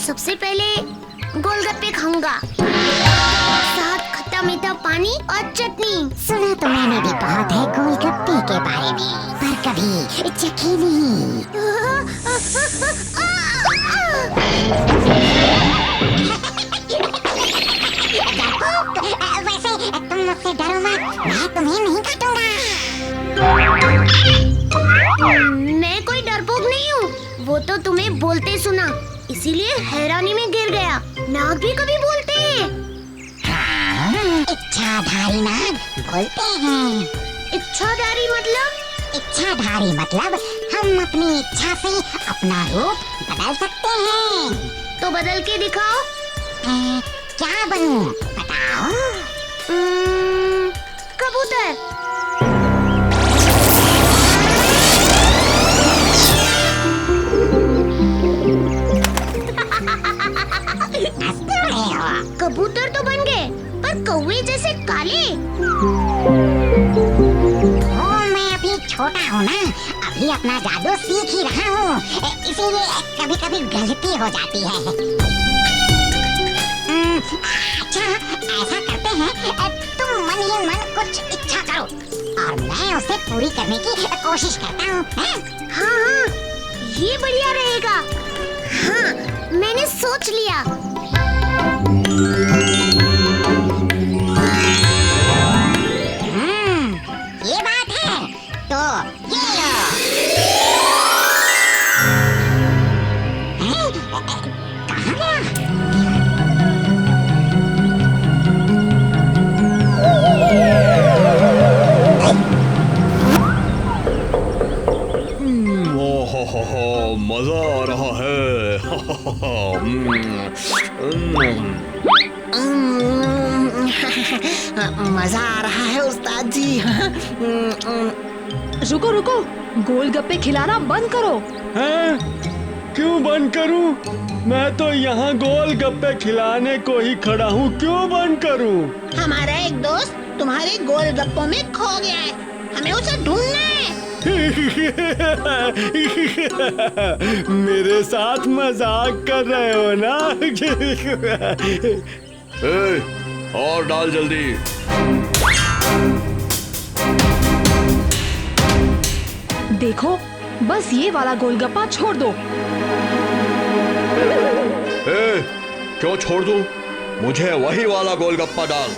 सबसे पहले गोलगप्पे खाऊंगा, साथ खट्टा मीठा पानी और चटनी। सुना तो मैंने भी बहुत है गोलगप्पे के बारे में, पर कभी चखी नहीं। वैसे तुम मुझसे डरो मत, मैं तुम्हें नहीं काटूंगा। मैं कोई डरपोक नहीं हूँ, वो तो तुम्हें बोलते सुना, इसीलिए हैरानी में गिर गया। नाग भी कभी बोलते हैं। हाँ, इच्छाधारी नाग बोलते हैं। इच्छाधारी मतलब? इच्छाधारी मतलब हम अपनी इच्छा से अपना रूप बदल सकते हैं। तो बदल के दिखाओ। क्या बनूं बताओ? कबूतर। कबूतर तो बन गए, पर कौवे जैसे काले। मैं अभी छोटा हूँ ना, अभी अपना जादू सीख ही रहा हूँ, इसीलिए कभी-कभी गलती हो जाती है। अच्छा, ऐसा करते हैं, तुम मन ही मन कुछ इच्छा करो और मैं उसे पूरी करने की कोशिश करता हूँ। हाँ, ये बढ़िया रहेगा। हाँ, मैंने सोच लिया। ये बात है, तो ये लो। कहाँ गया? मजा आ रहा है। मजा आ रहा है उस्ताद जी। रुको रुको, गोलगप्पे खिलाना बंद करो। हैं? क्यों बंद करूं? मैं तो यहाँ गोलगप्पे खिलाने को ही खड़ा हूँ, क्यों बंद करूं? हमारा एक दोस्त तुम्हारे गोलगप्पों में खो गया है, हमें उसे ढूंढना है। मेरे साथ मजाक कर रहे हो ना? और डाल जल्दी। देखो, बस ये वाला गोलगप्पा छोड़ दो। क्यों छोड़ दूं? मुझे वही वाला गोलगप्पा डाल।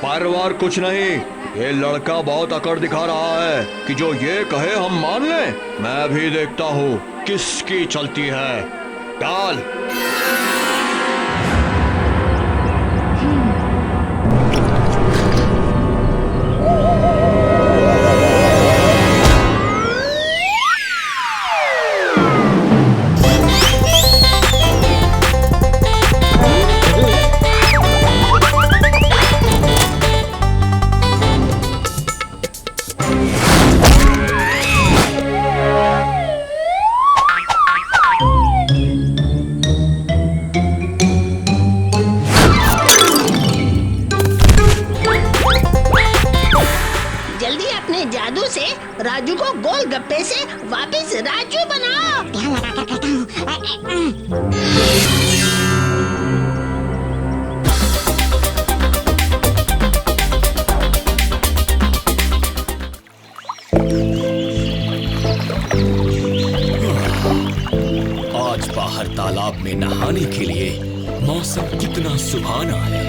पर कुछ नहीं, ये लड़का बहुत अकड़ दिखा रहा है कि जो ये कहे हम मान लें। मैं भी देखता हूँ किसकी चलती है। डाल। जादू से राजू को गोलगप्पे से वापस राजू बनाओ। ध्यान लगा कर करता हूँ। आज बाहर तालाब में नहाने के लिए मौसम कितना सुहाना है।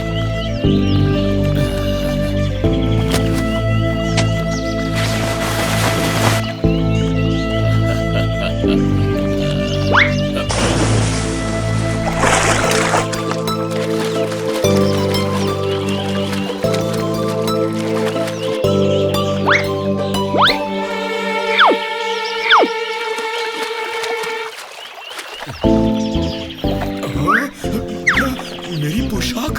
मेरी पोशाक।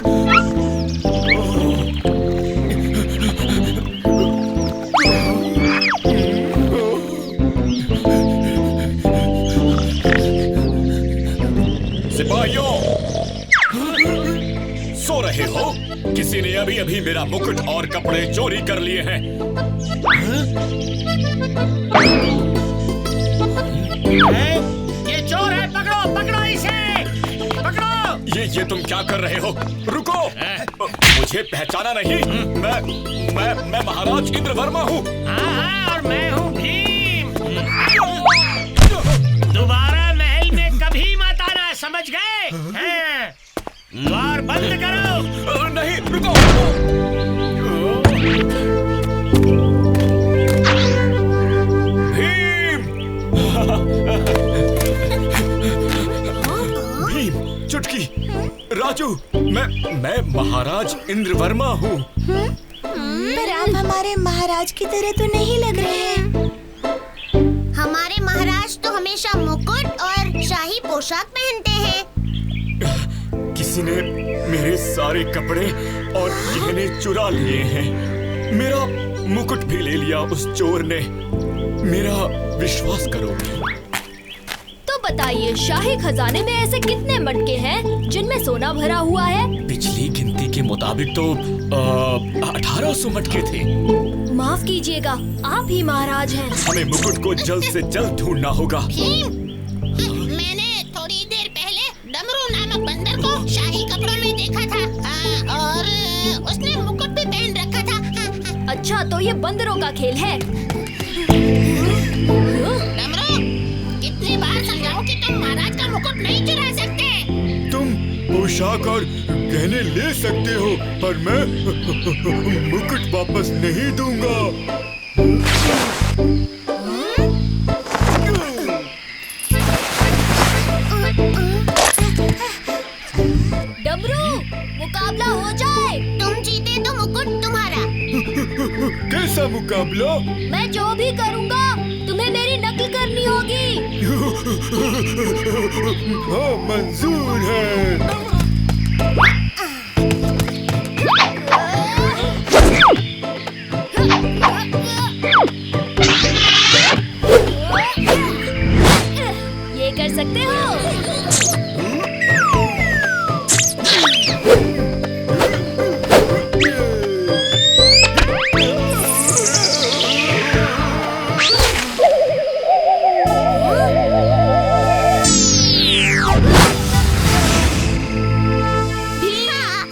सिपाहियों, सो रहे हो? किसी ने अभी अभी मेरा मुकुट और कपड़े चोरी कर लिए हैं। ये चोर है, पकड़ो पकड़ो इसे, पकड़ो। ये तुम क्या कर रहे हो? रुको, मुझे पहचाना नहीं? मैं महाराज इंद्रवर्मा हूँ। हाँ, और मैं हूँ भीम। दोबारा महल में कभी मत आना, समझ गए? हैं? द्वार बंद करो। नहीं, रुको। भीम! भीम, चुटकी, राजू, मैं महाराज इंद्रवर्मा हूँ। पर आप हमारे महाराज की तरह तो नहीं लग रहे हैं। हमारे महाराज तो हमेशा मुकुट और शाही पोशाक पहनते हैं। किसी ने मेरे सारे कपड़े और गहने चुरा लिए हैं। मेरा मुकुट भी ले लिया उस चोर ने। मेरा विश्वास करो। तो बताइए, शाही खजाने में ऐसे कितने मटके हैं जिनमें सोना भरा हुआ है? पिछली गिनती के मुताबिक तो 1800 मटके थे। माफ कीजिएगा, आप ही महाराज हैं। हमें मुकुट को जल्द से जल्द ढूंढना होगा। मैंने थोड़ी देर पहले डमरू नामक बंदर को शाही कपड़ों में देखा था। और उसने मुकुट भी पहन रखा था। अच्छा, तो ये बंदरों का खेल है। डमरू, कितनी बार समझाऊं कि तुम महाराज का मुकुट नहीं चुरा सकते। तुम पोशाक और गहने ले सकते हो, पर मैं मुकुट वापस नहीं दूंगा। डमरू, मुकाबला हो जाए। तुम जीते तो मुकुट तुम्हारा। कैसा मुकाबला? मैं जो भी करूँगा तुम्हें मेरी नकल करनी होगी। हाँ, मंजूर है। ये कर सकते हो?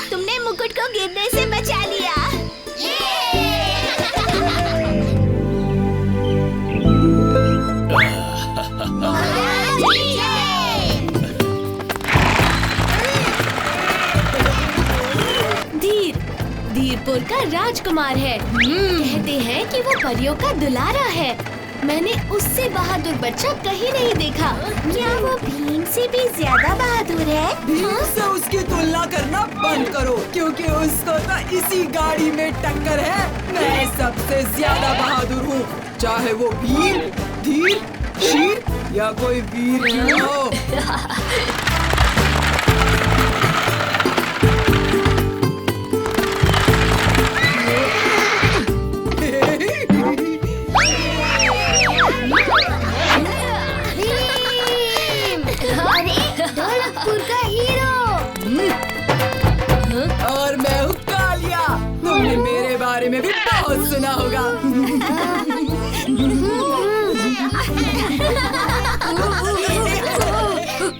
तुमने मुकुट को गिरने से बचा लिया। धीरपुर का राजकुमार है। कहते हैं कि वो परियों का दुलारा है। मैंने उससे बहादुर बच्चा कहीं नहीं देखा। क्या वो भीम से भी ज्यादा बहादुर है? भीम से उसकी तुलना करना बंद करो, क्योंकि उसको तो इसी गाड़ी में टक्कर है। मैं सबसे ज्यादा बहादुर हूँ, चाहे वो भीम, धीर, शीर या कोई वीर क्यों हो। ढोलकपुर का हीरो। और मैं हूँ कालिया। तुमने मेरे बारे में भी बहुत सुना होगा।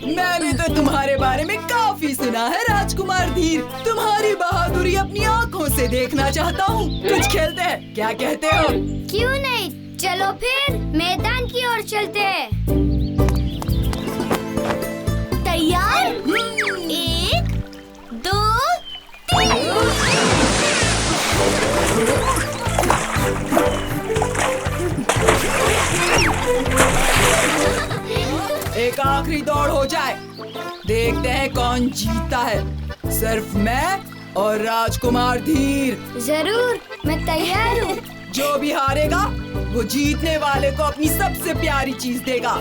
मैंने तो तुम्हारे बारे में काफी सुना है राजकुमार धीर। तुम्हारी बहादुरी अपनी आँखों से देखना चाहता हूँ। कुछ खेलते हैं, क्या कहते हो? क्यों नहीं, चलो फिर मैदान की ओर चलते हैं। तैयार? 1, 2, 3। एक आखिरी दौड़ हो जाए, देखते हैं कौन जीतता है। सिर्फ मैं और राजकुमार धीर। जरूर, मैं तैयार हूँ। जो भी हारेगा वो जीतने वाले को अपनी सबसे प्यारी चीज देगा।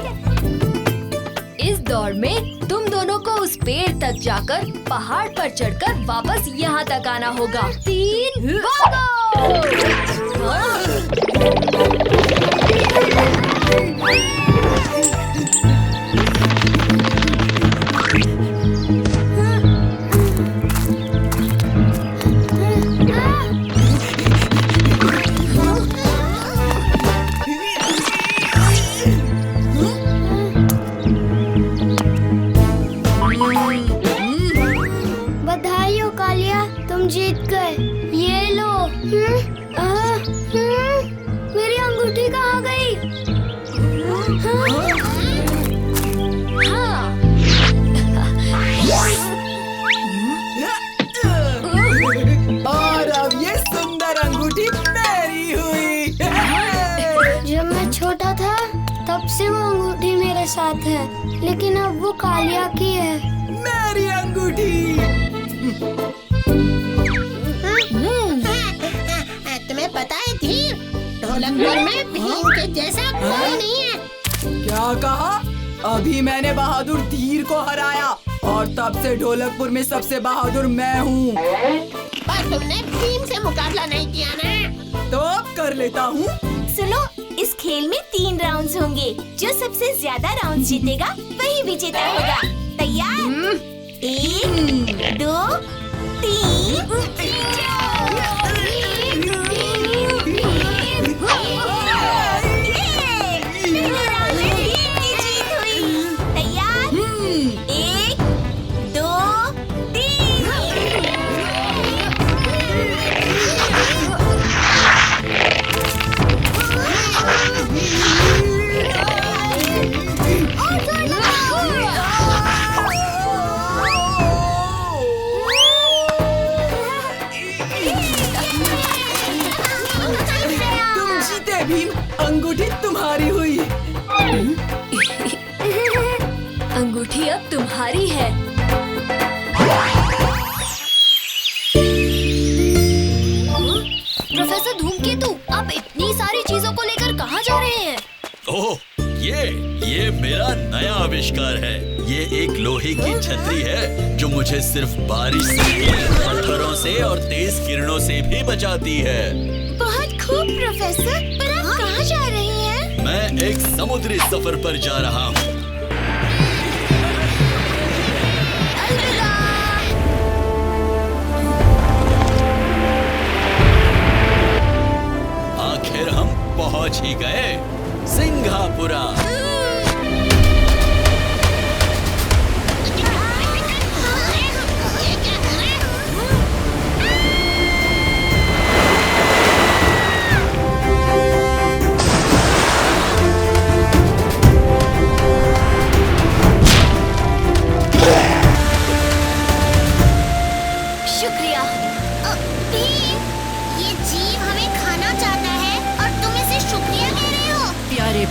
इस दौड़ में तुम दोनों को उस पेड़ तक जाकर पहाड़ पर चढ़कर वापस यहाँ तक आना होगा। 3, गए। ये लो। मेरी अंगूठी कहाँ गई? हाँ। और अब ये सुंदर अंगूठी मेरी हुई। जब मैं छोटा था तब से वो अंगूठी मेरे साथ है, लेकिन अब वो कालिया की है। मेरी अंगूठी। तुम्हें पता है धीर, ढोलकपुर में भीम के जैसा कोई नहीं है। क्या कहा? अभी मैंने बहादुर धीर को हराया और तब से ढोलकपुर में सबसे बहादुर मैं हूँ। पर तुमने भीम से मुकाबला नहीं किया ना। तो अब कर लेता हूँ। सुनो, इस खेल में 3 राउंड्स होंगे। जो सबसे ज्यादा राउंड जीतेगा वही विजेता होगा। तैयार? 1, 2, 3। भीम, अंगूठी तुम्हारी हुई। अंगूठी अब तुम्हारी है। प्रोफेसर धूमकेतु, आप इतनी सारी चीजों को लेकर कहाँ जा रहे हैं? ओह, ये मेरा नया आविष्कार है। ये एक लोहे की छतरी है जो मुझे सिर्फ बारिश से, पत्थरों से और तेज किरणों से भी बचाती है। बहुत खूब प्रोफेसर, पर आप कहाँ जा रहे हैं? मैं एक समुद्री सफर पर जा रहा हूँ। आखिर हम पहुँच ही गए, सिंघापुरा।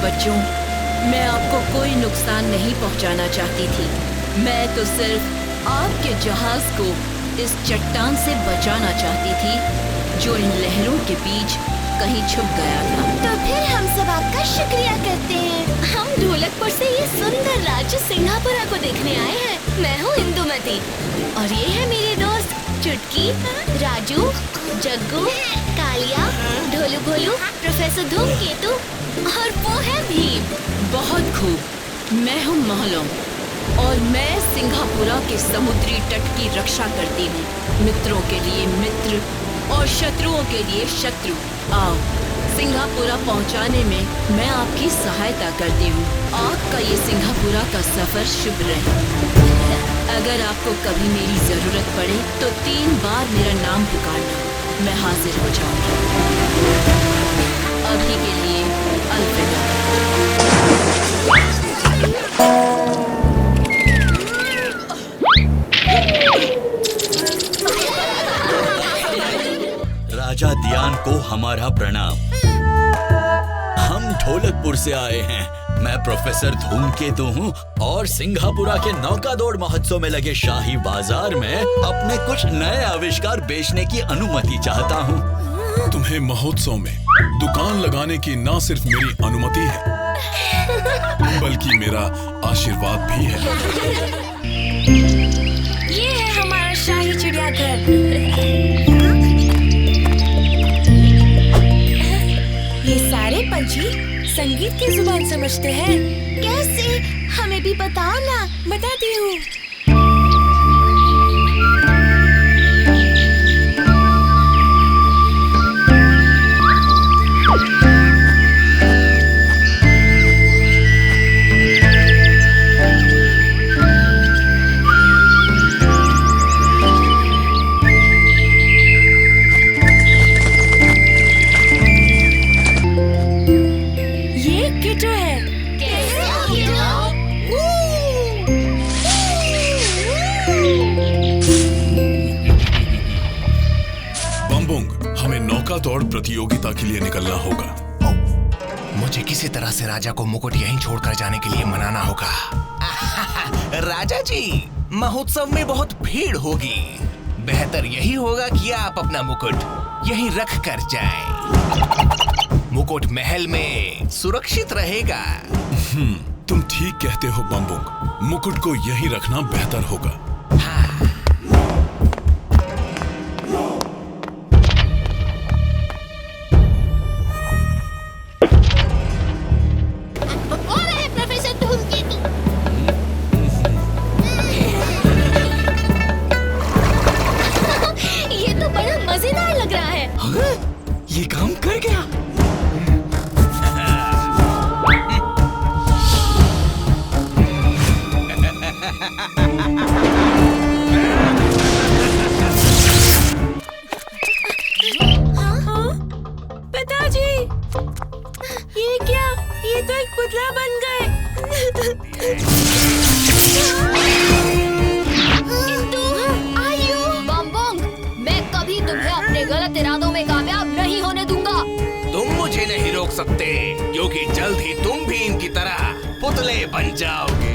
बच्चों, मैं आपको कोई नुकसान नहीं पहुंचाना चाहती थी। मैं तो सिर्फ आपके जहाज को इस चट्टान से बचाना चाहती थी जो इन लहरों के बीच कहीं छुप गया था। तो फिर हम सब आपका शुक्रिया करते हैं। हम ढोलकपुर से ये सुंदर राज्य सिंघापुरा को देखने आए हैं। मैं हूँ इंदुमती और ये है मेरे दोस्त चुटकी, राजू, जग्गू, कालिया, ढोलू भोलू, प्रोफेसर धूमकेतु और वो है भीम। बहुत खूब। मैं हूँ महलों और मैं सिंघापुरा के समुद्री तट की रक्षा करती हूँ। मित्रों के लिए मित्र और शत्रुओं के लिए शत्रु। आओ, सिंघापुरा पहुँचाने में मैं आपकी सहायता करती हूँ। आपका ये सिंघापुरा का सफर शुभ रहे। अगर आपको कभी मेरी जरूरत पड़े तो 3 बार मेरा नाम पुकारना, मैं हाजिर हो जाऊंगी। अभी के लिए अलविदा। राजा दियान को हमारा प्रणाम। हम ढोलकपुर से आए हैं। मैं प्रोफेसर धूमकेतु हूँ और सिंघापुरा के नौका दौड़ महोत्सव में लगे शाही बाजार में अपने कुछ नए आविष्कार बेचने की अनुमति चाहता हूँ। तुम्हें महोत्सव में दुकान लगाने की न सिर्फ मेरी अनुमति है बल्कि मेरा आशीर्वाद भी है। ये है हमारा शाही चिड़ियाघर। ये सारे पंछी संगीत की जुबान समझते हैं। कैसे? हमें भी बताओ ना। बताती हूँ। बम्बुंग, हमें नौका दौड़ प्रतियोगिता के लिए निकलना होगा। मुझे किसी तरह से राजा को मुकुट यहीं छोड़कर जाने के लिए मनाना होगा। राजा जी, महोत्सव में बहुत भीड़ होगी। बेहतर यही होगा कि आप अपना मुकुट यहीं रख कर जाएं। मुकुट महल में सुरक्षित रहेगा। तुम ठीक कहते हो बम्बुंग, मुकुट को यहीं रखना बेहतर होगा। ये काम कर गया। पिताजी, ये क्या? ये तो एक पुतला बन गए। इंदु, आयु। बम्बोंग, मैं कभी तुम्हें अपने गलत इरादों में कामयाब नहीं होने दूंगा। तुम मुझे नहीं रोक सकते, क्योंकि जल्द ही तुम भी इनकी तरह पुतले बन जाओगे।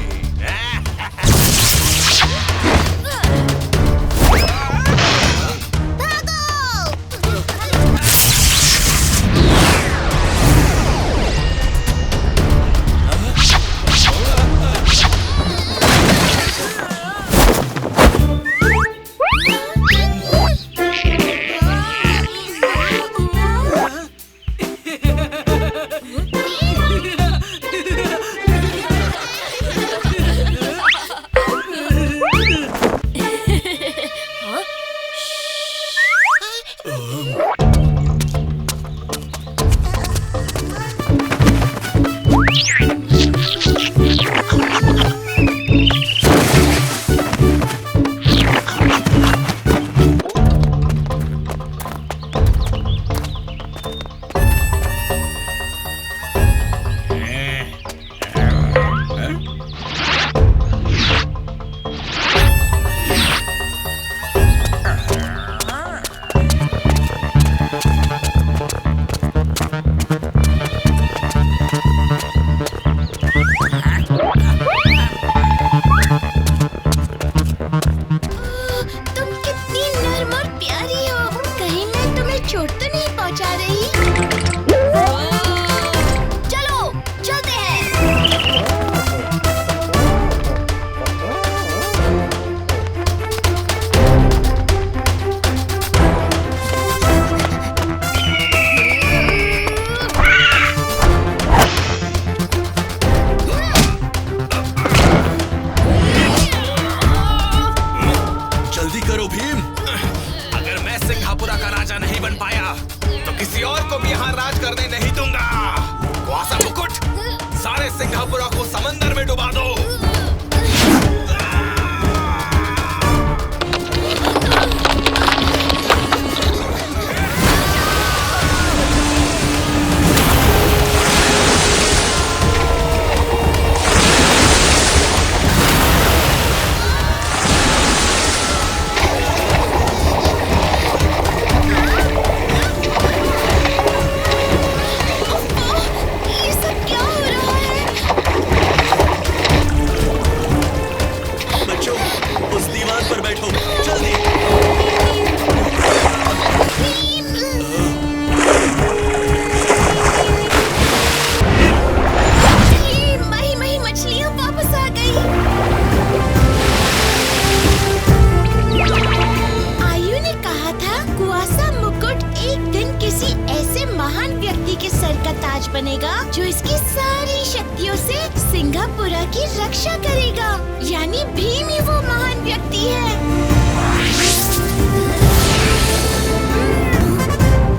बनेगा जो इसकी सारी शक्तियों से सिंघापुरा की रक्षा करेगा। यानी भीम ही वो महान व्यक्ति है।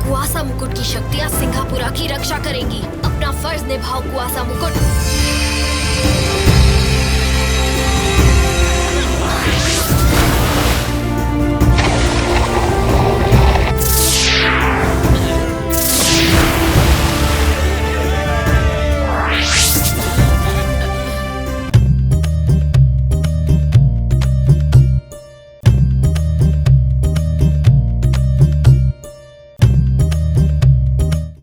कुआसा मुकुट की शक्तियाँ सिंघापुरा की रक्षा करेंगी। अपना फर्ज निभाओ कुआसा मुकुट।